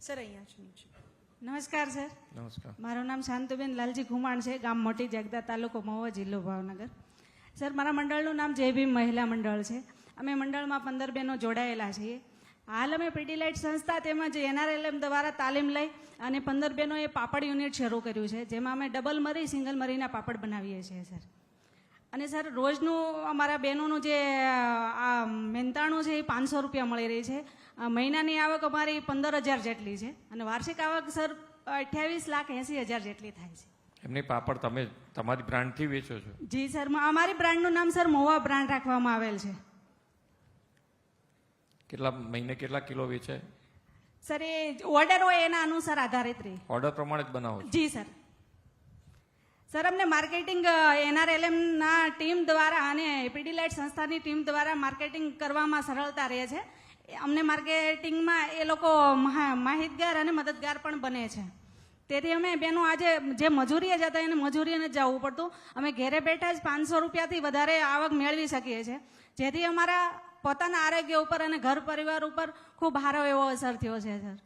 Sir અહીંયા જ છે. નમસ્કાર સર. નમસ્કાર. મારું નામ શાંતુબેન લાલજી ખુમાણ છે, ગામ મોટી જગદા, તાલુકો મહુવા, જિલ્લો ભાવનગર. સર, મારા મંડળનું નામ જય ભીમ મહિલા મંડળ છે. અમે મંડળમાં 15 બહેનો જોડાયેલા છીએ. હાલ અમે પીડીલાઇટ સંસ્થા તેમજ NRLM દ્વારા તાલીમ લઈ અને 15 બહેનોએ પાપડ યુનિટ શરૂ કર્યું છે, જેમાં અમે ડબલ મરી, સિંગલ મરીના પાપડ બનાવીએ છીએ સર. અને સર, રોજનું અમારા બહેનોનું જે આ મહેનતાણું છે એ 500 રૂપિયા મળી રહી છે. મહિનાની આવક અમારી 15,000 જેટલી છે અને વાર્ષિક આવક સર 28,80,000 જેટલી થાય છે. એમની પાપડ તમે તમારી બ્રાન્ડથી વેચો છો? જી સર, અમારી બ્રાન્ડનું નામ સર મહુવા બ્રાન્ડ રાખવામાં આવેલ છે. કેટલા મહિને કેટલા કિલો વેચાય? સર, એ ઓર્ડર હોય એના અનુસાર આધારિત રહે. ઓર્ડર પ્રમાણે જ બનાવો છો? જી સર. સર, અમને માર્કેટિંગ NRLM ના ટીમ દ્વારા અને પીડીલાઇટ સંસ્થાની ટીમ દ્વારા માર્કેટિંગ કરવામાં સરળતા રહે છે. અમને માર્કેટિંગમાં એ લોકો માહિતગાર અને મદદગાર પણ બને છે. તેથી અમે બેનો આજે જે મજૂરીએ જતા એને મજૂરીએ જ જવું પડતું, અમે ઘેરે બેઠા જ 500 રૂપિયાથી વધારે આવક મેળવી શકીએ છીએ, જેથી અમારા પોતાના આરોગ્ય ઉપર અને ઘર પરિવાર ઉપર ખૂબ સારો એવો અસર થયો છે સર.